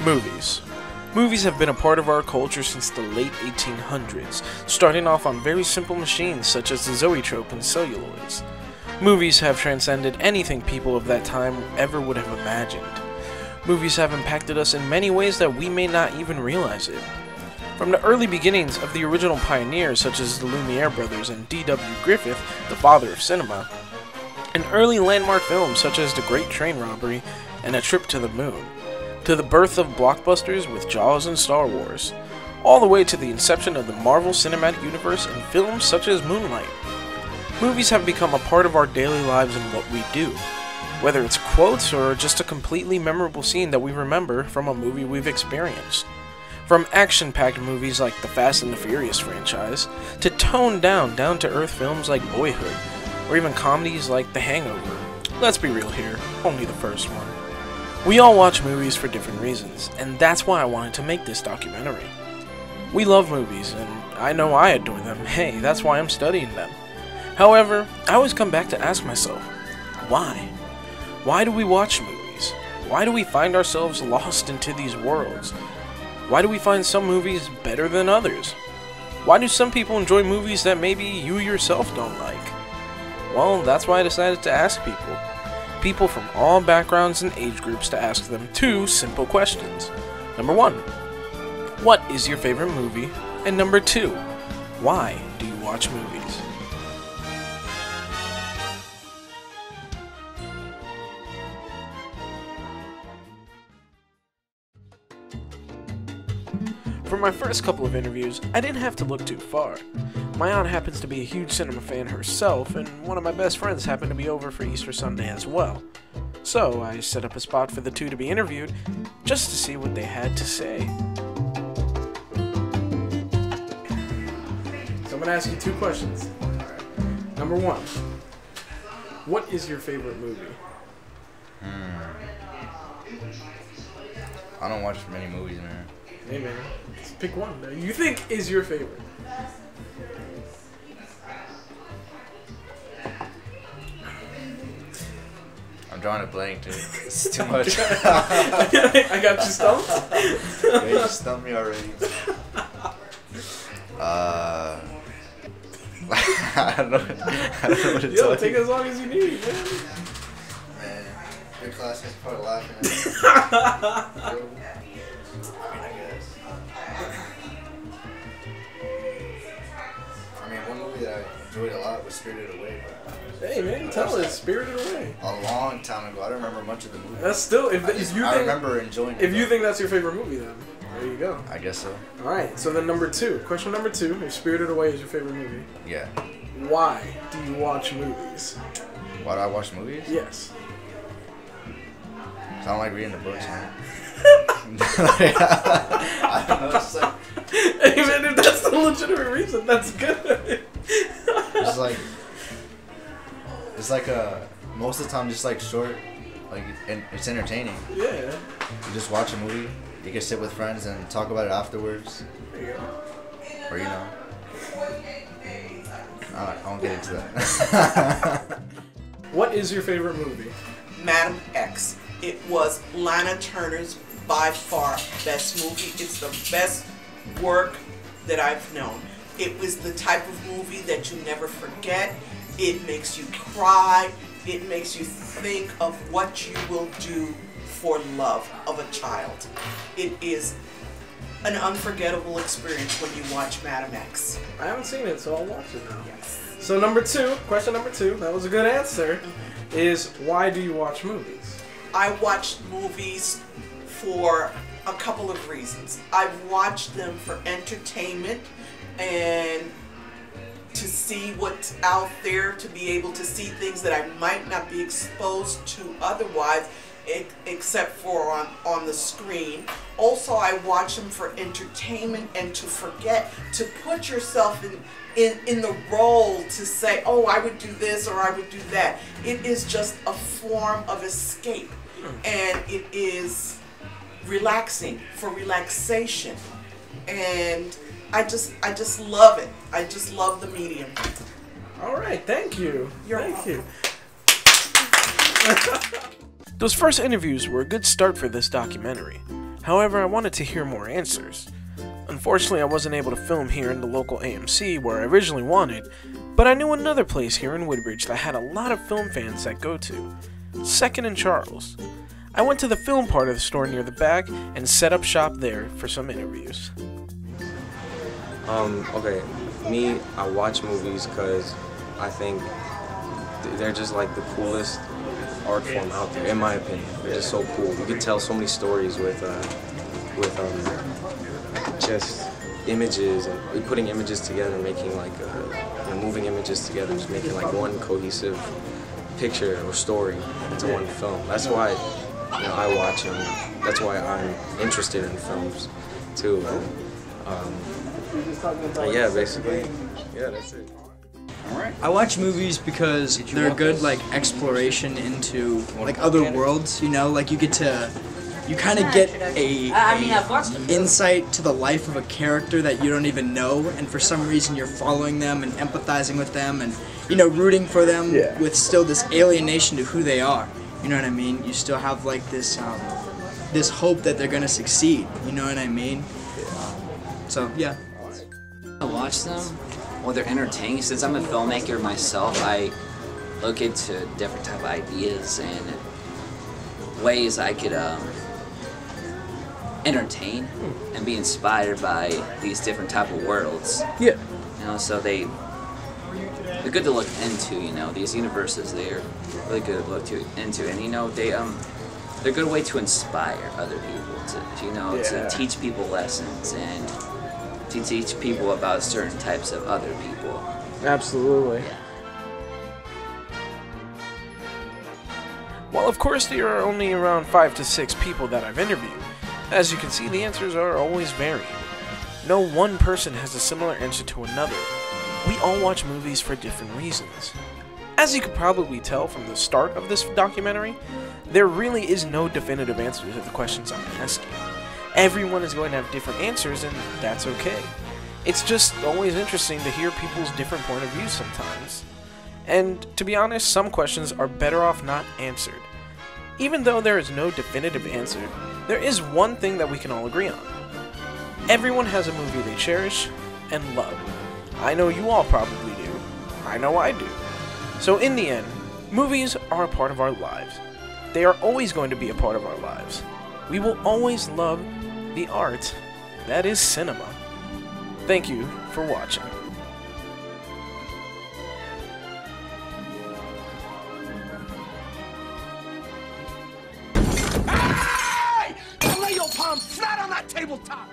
Movies. Movies have been a part of our culture since the late 1800s, starting off on very simple machines such as the zoetrope and celluloids. Movies have transcended anything people of that time ever would have imagined. Movies have impacted us in many ways that we may not even realize it. From the early beginnings of the original pioneers such as the Lumiere brothers and D.W. Griffith, the father of cinema, and early landmark films such as The Great Train Robbery and A Trip to the Moon, to the birth of blockbusters with Jaws and Star Wars, all the way to the inception of the Marvel Cinematic Universe and films such as Moonlight. Movies have become a part of our daily lives and what we do, whether it's quotes or just a completely memorable scene that we remember from a movie we've experienced. From action-packed movies like the Fast and the Furious franchise, to toned-down, down-to-earth films like Boyhood, or even comedies like The Hangover. Let's be real here, only the first one. We all watch movies for different reasons, and that's why I wanted to make this documentary. We love movies, and I know I adore them. Hey, that's why I'm studying them. However, I always come back to ask myself, why? Why do we watch movies? Why do we find ourselves lost into these worlds? Why do we find some movies better than others? Why do some people enjoy movies that maybe you yourself don't like? Well, that's why I decided to ask people from all backgrounds and age groups, to ask them two simple questions. Number 1, what is your favorite movie? And number 2, why do you watch movies? For my first couple of interviews, I didn't have to look too far. My aunt happens to be a huge cinema fan herself, and one of my best friends happened to be over for Easter Sunday as well. So I set up a spot for the two to be interviewed, just to see what they had to say. So I'm going to ask you 2 questions. Number 1, what is your favorite movie? I don't watch many movies, man. Hey man, let's pick one that you think is your favorite. I'm drawing a blank, dude. It's too much. I got you stumped? Yeah, you stumped me already. I don't know what to tell you. Take as long as you need, man. Man, your classmates probably laughing. I mean, one movie that I enjoyed a lot was Spirited Away. Hey man, tell us, Spirited Away. A long time ago. I don't remember much of the movie. That's still, I remember enjoying it. If you think that's your favorite movie, then there you go. I guess so. Alright, so then number 2. Question number 2, if Spirited Away is your favorite movie. Yeah. Why do you watch movies? Why do I watch movies? Yes. I don't like reading the books, man. I don't know. It's like, hey man, if that's the legitimate reason, that's good. it's like most of the time just like short, like, and it's entertaining. Yeah. You just watch a movie, you can sit with friends and talk about it afterwards. There you go. Or I won't get into that. What is your favorite movie? Madam X. It was Lana Turner's by far best movie. It's the best work that I've known. It was the type of movie that you never forget. It makes you cry. It makes you think of what you will do for love of a child. It is an unforgettable experience when you watch Madam X. I haven't seen it, so I'll watch it now. Yes. So number 2, question number 2, that was a good answer, is why do you watch movies? I watch movies for a couple of reasons. I watch them for entertainment and to see what's out there, to be able to see things that I might not be exposed to otherwise, except for on the screen. Also, I watch them for entertainment and to forget, to put yourself in the role to say, oh, I would do this or I would do that. It is just a form of escape, and it is relaxing, for relaxation, and I just love it. I just love the medium. All right, thank you. Thank you. Those first interviews were a good start for this documentary. However, I wanted to hear more answers. Unfortunately, I wasn't able to film here in the local AMC where I originally wanted, but I knew another place here in Woodbridge that had a lot of film fans that go to, 2nd and Charles. I went to the film part of the store near the back and set up shop there for some interviews. Okay, me, I watch movies because I think they're just like the coolest art form out there, in my opinion. They're just so cool. You can tell so many stories with just images and putting images together, making like moving images together, just making like one cohesive picture or story into one film. That's why I watch them. That's why I'm interested in films too. Yeah, basically, yeah, that's it. I watch movies because they're a good like exploration into like other worlds, you know, like you kind of get a insight to the life of a character that you don't even know, and for some reason you're following them and empathizing with them and, you know, rooting for them with still this alienation to who they are. You know what I mean? You still have like this this hope that they're gonna succeed. You know what I mean? So yeah. I watch them. Well, they're entertaining. Since I'm a filmmaker myself, I look into different type of ideas and ways I could entertain and be inspired by these different type of worlds. Yeah. You know, so they're good to look into. You know, these universes, they're really good to look into, and you know, they're a good way to inspire other people to teach people lessons and to teach people about certain types of other people. Absolutely. Yeah. While of course there are only around 5 to 6 people that I've interviewed, as you can see the answers are always varying. No one person has a similar answer to another. We all watch movies for different reasons. As you could probably tell from the start of this documentary, there really is no definitive answer to the questions I'm asking. Everyone is going to have different answers, and that's okay. It's just always interesting to hear people's different point of views sometimes. And to be honest, some questions are better off not answered. Even though there is no definitive answer, there is one thing that we can all agree on. Everyone has a movie they cherish and love. I know you all probably do. I know I do. So in the end, movies are a part of our lives. They are always going to be a part of our lives. We will always love the art that is cinema. Thank you for watching. Hey! Lay your palms flat on that tabletop!